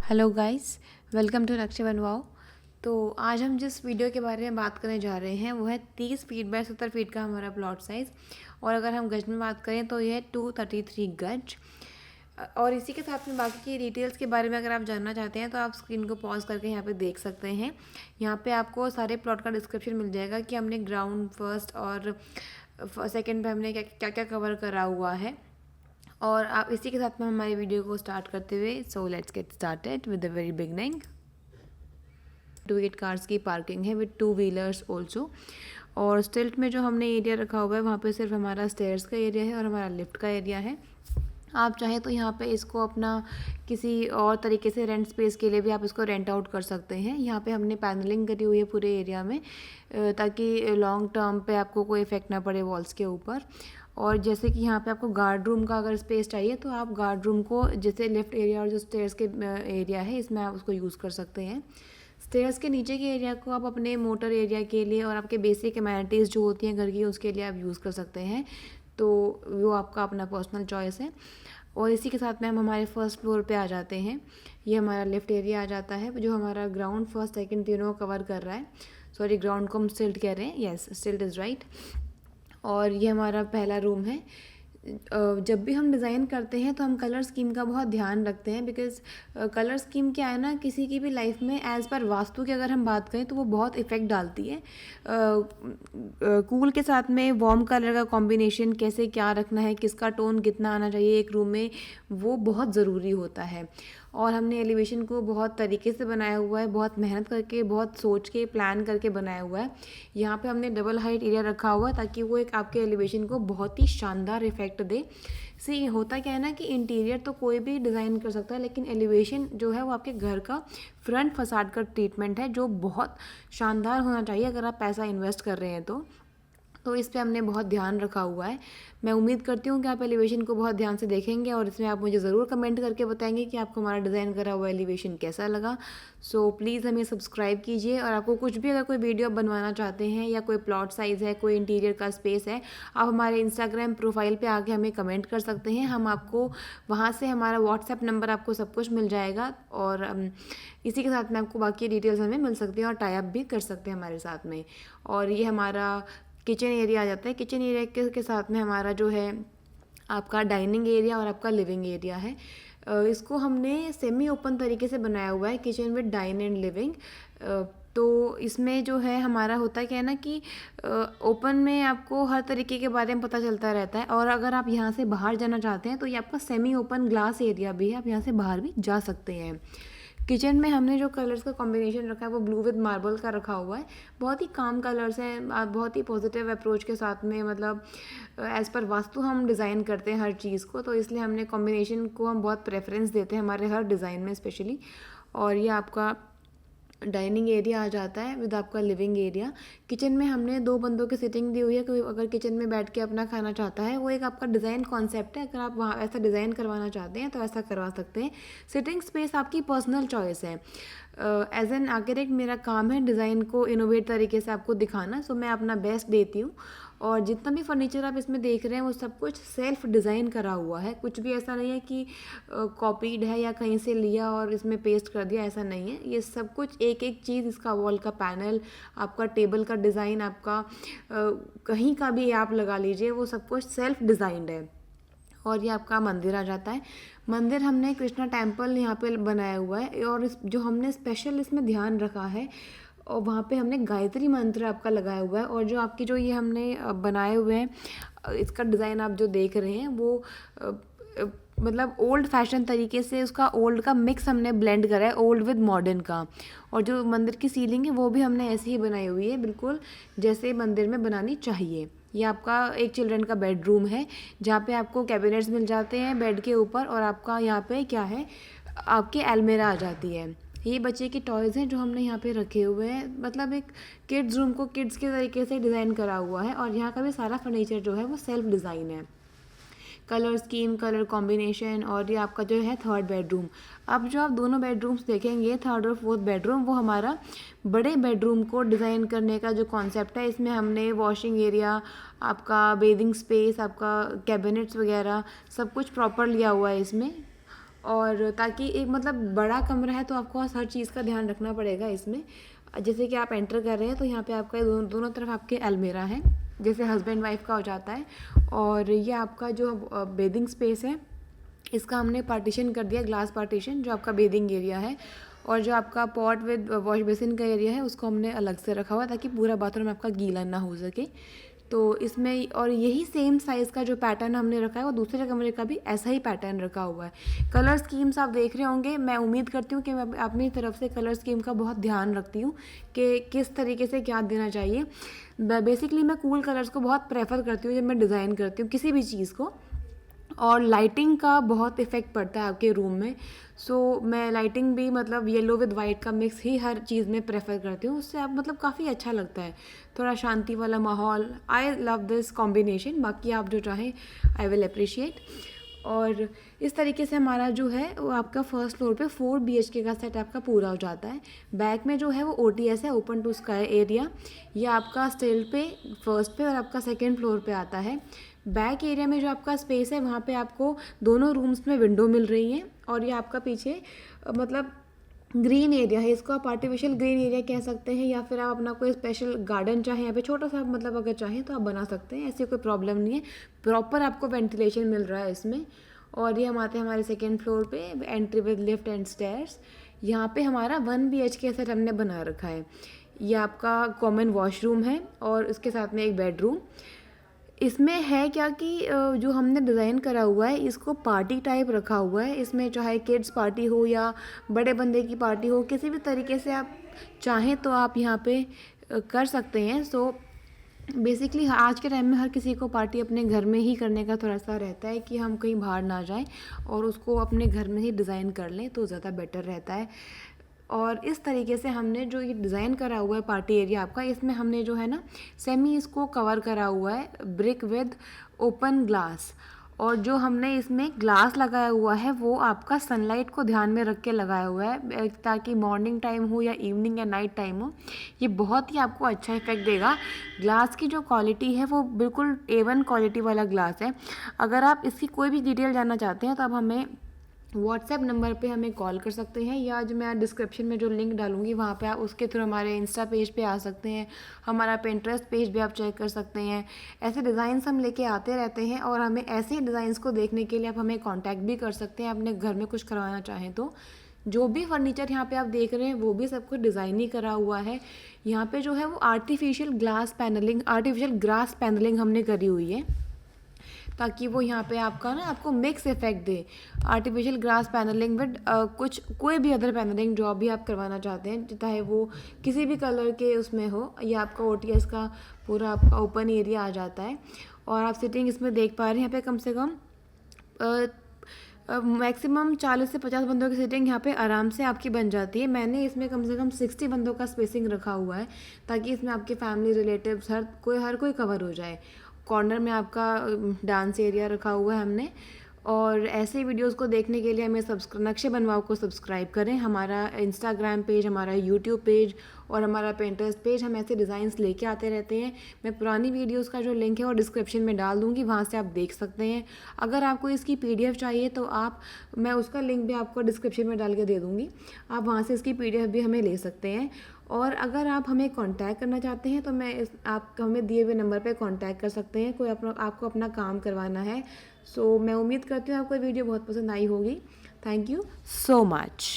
Hello guys, welcome to नक्शे बनवाओ। तो आज हम जिस वीडियो के बारे में बात करने जा रहे हैं वो है 30 फीट बाय 70 फीट का हमारा प्लॉट साइज़। और अगर हम गज में बात करें तो यह 233 गज। और इसी के साथ में बाकी की डिटेल्स के बारे में अगर आप जानना चाहते हैं तो आप स्क्रीन को पॉज करके यहाँ पे देख सकते हैं। यहाँ पे आपको सारे प्लॉट का डिस्क्रिप्शन मिल जाएगा कि हमने ग्राउंड फर्स्ट और सेकेंड पे हमने क्या क्या कवर करा हुआ है। और आप इसी के साथ में हमारी वीडियो को स्टार्ट करते हुए so let's get started with the very beginning. 8 cars की पार्किंग है विद 2 व्हीलर्स ऑल्सो। और स्टिल्ट में जो हमने एरिया रखा हुआ है वहाँ पे सिर्फ हमारा स्टेयर्स का एरिया है और हमारा लिफ्ट का एरिया है। आप चाहें तो यहाँ पे इसको अपना किसी और तरीके से रेंट स्पेस के लिए भी आप इसको रेंट आउट कर सकते हैं। यहाँ पे हमने पैनलिंग करी हुई है पूरे एरिया में ताकि लॉन्ग टर्म पे आपको कोई इफेक्ट ना पड़े वॉल्स के ऊपर। और जैसे कि यहाँ पे आपको गार्ड रूम का अगर स्पेस चाहिए तो आप गार्ड रूम को जैसे लिफ्ट एरिया और जो स्टेयर्स के एरिया है इसमें आप उसको यूज़ कर सकते हैं। स्टेयर्स के नीचे के एरिया को आप अपने मोटर एरिया के लिए और आपके बेसिक एमेनिटीज़ जो होती हैं घर की उसके लिए आप यूज़ कर सकते हैं। तो वो आपका अपना पर्सनल चॉइस है। और इसी के साथ में हम हमारे फर्स्ट फ्लोर पे आ जाते हैं। ये हमारा लिफ्ट एरिया आ जाता है जो हमारा ग्राउंड फर्स्ट सेकंड तीनों को कवर कर रहा है। सॉरी, ग्राउंड को हम स्टिल्ट कह रहे हैं, येस स्टिल्ट इज़ राइट। और ये हमारा पहला रूम है। जब भी हम डिज़ाइन करते हैं तो हम कलर स्कीम का बहुत ध्यान रखते हैं बिकॉज़ कलर स्कीम क्या है ना, किसी की भी लाइफ में एज़ पर वास्तु की अगर हम बात करें तो वो बहुत इफ़ेक्ट डालती है। कूल के साथ में वार्म कलर का कॉम्बिनेशन कैसे क्या रखना है, किसका टोन कितना आना चाहिए एक रूम में, वो बहुत ज़रूरी होता है। और हमने एलिवेशन को बहुत तरीके से बनाया हुआ है, बहुत मेहनत करके, बहुत सोच के, प्लान करके बनाया हुआ है। यहाँ पे हमने डबल हाइट एरिया रखा हुआ है ताकि वो एक आपके एलिवेशन को बहुत ही शानदार इफेक्ट दे। सी होता क्या है ना कि इंटीरियर तो कोई भी डिज़ाइन कर सकता है लेकिन एलिवेशन जो है वो आपके घर का फ्रंट फसाड का ट्रीटमेंट है जो बहुत शानदार होना चाहिए अगर आप पैसा इन्वेस्ट कर रहे हैं तो इस पे हमने बहुत ध्यान रखा हुआ है। मैं उम्मीद करती हूँ कि आप एलिवेशन को बहुत ध्यान से देखेंगे और इसमें आप मुझे ज़रूर कमेंट करके बताएंगे कि आपको हमारा डिज़ाइन करा हुआ एलिवेशन कैसा लगा। सो प्लीज़ हमें सब्सक्राइब कीजिए। और आपको कुछ भी अगर कोई वीडियो बनवाना चाहते हैं या कोई प्लॉट साइज़ है, कोई इंटीरियर का स्पेस है, आप हमारे इंस्टाग्राम प्रोफाइल पर आके हमें कमेंट कर सकते हैं। हम आपको वहाँ से हमारा व्हाट्सएप नंबर आपको सब कुछ मिल जाएगा। और इसी के साथ में आपको बाकी डिटेल्स हमें मिल सकती हैं और टाई अप भी कर सकते हैं हमारे साथ में। और ये हमारा किचन एरिया आ जाता है। किचन एरिया के साथ में हमारा जो है आपका डाइनिंग एरिया और आपका लिविंग एरिया है। इसको हमने सेमी ओपन तरीके से बनाया हुआ है, kitchen with dine and living. तो इसमें जो है हमारा होता क्या है ना कि ओपन में आपको हर तरीके के बारे में पता चलता रहता है। और अगर आप यहाँ से बाहर जाना चाहते हैं तो ये आपका सेमी ओपन ग्लास एरिया भी है, आप यहाँ से बाहर भी जा सकते हैं। किचन में हमने जो कलर्स का कॉम्बिनेशन रखा है वो ब्लू विद मार्बल का रखा हुआ है। बहुत ही काम कलर्स हैं, आप बहुत ही पॉजिटिव अप्रोच के साथ में, मतलब एज़ पर वास्तु हम डिज़ाइन करते हैं हर चीज़ को, तो इसलिए हमने कॉम्बिनेशन को हम बहुत प्रेफरेंस देते हैं हमारे हर डिज़ाइन में स्पेशली। और ये आपका डाइनिंग एरिया आ जाता है विद आपका लिविंग एरिया। किचन में हमने 2 बंदों की सिटिंग दी हुई है, कोई अगर किचन में बैठ के अपना खाना चाहता है, वो एक आपका डिज़ाइन कॉन्सेप्ट है। अगर आप वहाँ ऐसा डिज़ाइन करवाना चाहते हैं तो ऐसा करवा सकते हैं। सिटिंग स्पेस आपकी पर्सनल चॉइस है। एज एन आर्किटेक्ट मेरा काम है डिज़ाइन को इनोवेट तरीके से आपको दिखाना, सो मैं अपना बेस्ट देती हूँ। और जितना भी फर्नीचर आप इसमें देख रहे हैं वो सब कुछ सेल्फ डिज़ाइन करा हुआ है, कुछ भी ऐसा नहीं है कि कॉपीड है या कहीं से लिया और इसमें पेस्ट कर दिया, ऐसा नहीं है। ये सब कुछ एक एक चीज़, इसका वॉल का पैनल, आपका टेबल का डिज़ाइन, आपका कहीं का भी आप लगा लीजिए, वो सब कुछ सेल्फ डिज़ाइंड है। और ये आपका मंदिर आ जाता है। मंदिर हमने कृष्णा टेम्पल यहाँ पे बनाया हुआ है। और इस जो हमने स्पेशल इसमें ध्यान रखा है और वहाँ पे हमने गायत्री मंत्र आपका लगाया हुआ है। और जो आपकी जो ये हमने बनाए हुए हैं, इसका डिज़ाइन आप जो देख रहे हैं वो मतलब ओल्ड फैशन तरीके से उसका ओल्ड का मिक्स हमने ब्लेंड करा है, ओल्ड विद मॉडर्न का। और जो मंदिर की सीलिंग है वो भी हमने ऐसे ही बनाई हुई है, बिल्कुल जैसे मंदिर में बनानी चाहिए। ये आपका एक चिल्ड्रन का बेडरूम है जहाँ पे आपको कैबिनेट्स मिल जाते हैं बेड के ऊपर। और आपका यहाँ पे क्या है, आपकी अलमीरा आ जाती है। ये बच्चे की टॉयज़ हैं जो हमने यहाँ पे रखे हुए हैं, मतलब एक किड्स रूम को किड्स के तरीके से डिज़ाइन करा हुआ है। और यहाँ का भी सारा फर्नीचर जो है वो सेल्फ डिज़ाइन है, कलर स्कीम, कलर कॉम्बिनेशन। और ये आपका जो है थर्ड बेडरूम। अब जो आप दोनों बेडरूम्स देखेंगे, थर्ड और फोर्थ बेडरूम, वो हमारा बड़े बेडरूम को डिज़ाइन करने का जो कॉन्सेप्ट है, इसमें हमने वॉशिंग एरिया, आपका बेदिंग स्पेस, आपका कैबिनेट्स वगैरह सब कुछ प्रॉपर लिया हुआ है इसमें। और ताकि एक मतलब बड़ा कमरा है तो आपको हर चीज़ का ध्यान रखना पड़ेगा इसमें। जैसे कि आप एंटर कर रहे हैं तो यहाँ पे आपका दोनों तरफ आपके अलमीरा हैं, जैसे हस्बैंड वाइफ का हो जाता है। और ये आपका जो बेदिंग स्पेस है इसका हमने पार्टीशन कर दिया, ग्लास पार्टीशन, जो आपका बेदिंग एरिया है। और जो आपका पॉट विद वॉश बेसिन का एरिया है उसको हमने अलग से रखा हुआ है ताकि पूरा बाथरूम आपका गीला ना हो सके। तो इसमें और यही सेम साइज़ का जो पैटर्न हमने रखा है वो दूसरे कमरे का भी ऐसा ही पैटर्न रखा हुआ है। कलर स्कीम्स आप देख रहे होंगे, मैं उम्मीद करती हूँ कि मैं अपनी तरफ से कलर स्कीम का बहुत ध्यान रखती हूँ कि किस तरीके से क्या देना चाहिए। बेसिकली मैं कूल कलर्स को बहुत प्रेफर करती हूँ जब मैं डिज़ाइन करती हूँ किसी भी चीज़ को, और लाइटिंग का बहुत इफ़ेक्ट पड़ता है आपके रूम में। सो मैं लाइटिंग भी मतलब येलो विद वाइट का मिक्स ही हर चीज़ में प्रेफर करती हूँ, उससे आप मतलब काफ़ी अच्छा लगता है, थोड़ा शांति वाला माहौल। आई लव दिस कॉम्बिनेशन, बाकी आप जो चाहें आई विल अप्रिशिएट। और इस तरीके से हमारा जो है वो आपका फर्स्ट फ्लोर पे 4 BHK का सेट आपका पूरा हो जाता है। बैक में जो है वो OTS है, ओपन टू स्काई एरिया। ये आपका स्टेल पे फर्स्ट पे और आपका सेकेंड फ्लोर पे आता है। बैक एरिया में जो आपका स्पेस है वहाँ पे आपको दोनों रूम्स में विंडो मिल रही हैं। और ये आपका पीछे मतलब ग्रीन एरिया है, इसको आप आर्टिफिशियल ग्रीन एरिया कह सकते हैं, या फिर आप अपना कोई स्पेशल गार्डन चाहें यहाँ पे छोटा सा मतलब अगर चाहें तो आप बना सकते हैं, ऐसी कोई प्रॉब्लम नहीं है। प्रॉपर आपको वेंटिलेशन मिल रहा है इसमें। और ये हम आते हैं हमारे सेकेंड फ्लोर पे, entry with lift and stairs. यहाँ पे हमारा 1 BHK सेट हमने बना रखा है। ये आपका कॉमन वॉशरूम है और इसके साथ में एक बेडरूम। इसमें है क्या कि जो हमने डिज़ाइन करा हुआ है इसको पार्टी टाइप रखा हुआ है। इसमें चाहे किड्स पार्टी हो या बड़े बंदे की पार्टी हो, किसी भी तरीके से आप चाहें तो आप यहाँ पे कर सकते हैं। सो बेसिकली आज के टाइम में हर किसी को पार्टी अपने घर में ही करने का थोड़ा सा रहता है कि हम कहीं बाहर ना जाएं और उसको अपने घर में ही डिज़ाइन कर लें तो ज़्यादा बेटर रहता है। और इस तरीके से हमने जो ये डिज़ाइन करा हुआ है पार्टी एरिया आपका, इसमें हमने जो है ना सेमी इसको कवर करा हुआ है ब्रिक विद ओपन ग्लास। और जो हमने इसमें ग्लास लगाया हुआ है वो आपका सनलाइट को ध्यान में रख के लगाया हुआ है ताकि मॉर्निंग टाइम हो या इवनिंग या नाइट टाइम हो, ये बहुत ही आपको अच्छा इफेक्ट देगा। ग्लास की जो क्वालिटी है वो बिल्कुल A1 क्वालिटी वाला ग्लास है। अगर आप इसकी कोई भी डिटेल जानना चाहते हैं तो आप हमें व्हाट्सएप नंबर पे हमें कॉल कर सकते हैं, या जो मैं डिस्क्रिप्शन में जो लिंक डालूंगी वहाँ पे आप उसके थ्रू हमारे इंस्टा पेज पे आ सकते हैं, हमारा पिंटरेस्ट पेज भी आप चेक कर सकते हैं। ऐसे डिज़ाइंस हम लेके आते रहते हैं और हमें ऐसे ही डिज़ाइंस को देखने के लिए आप हमें कांटेक्ट भी कर सकते हैं अपने घर में कुछ करवाना चाहें तो। जो भी फर्नीचर यहाँ पे आप देख रहे हैं वो भी सब कुछ डिज़ाइन ही करा हुआ है। यहाँ पे जो है वो आर्टिफिशियल ग्रास पैनलिंग हमने करी हुई है ताकि वो यहाँ पे आपका ना आपको mix effect they. Artificial grass panelling with कोई भी अदर पैनलिंग जो भी आप करवाना चाहते हैं, चाहे वो किसी भी कलर के उसमें हो। ये आपका OTS का पूरा आपका ओपन एरिया आ जाता है। और आप सिटिंग इसमें देख पा रहे हैं यहाँ पे कम से कम मैक्सिमम 40 से 50 बंदों की सीटिंग यहाँ पे आराम से आपकी बन जाती है। मैंने इसमें कम से कम 60 बंदों का स्पेसिंग रखा हुआ है ताकि इसमें आपके फैमिली रिलेटिव्स हर कोई कवर हो जाए। कॉर्नर में आपका डांस एरिया रखा हुआ है हमने। और ऐसे वीडियोस को देखने के लिए हमें नक्शे बनवाओ को सब्सक्राइब करें। हमारा इंस्टाग्राम पेज, हमारा यूट्यूब पेज और हमारा पिंटरेस्ट पेज, हम ऐसे डिज़ाइंस लेके आते रहते हैं। मैं पुरानी वीडियोस का जो लिंक है वो डिस्क्रिप्शन में डाल दूँगी, वहाँ से आप देख सकते हैं। अगर आपको इसकी PDF चाहिए तो मैं उसका लिंक भी आपको डिस्क्रिप्शन में डाल के दे दूँगी, आप वहाँ से इसकी PDF भी हमें ले सकते हैं। और अगर आप हमें कांटेक्ट करना चाहते हैं तो आप हमें दिए हुए नंबर पे कांटेक्ट कर सकते हैं, आपको अपना काम करवाना है। सो मैं उम्मीद करती हूँ आपको वीडियो बहुत पसंद आई होगी। Thank you so much.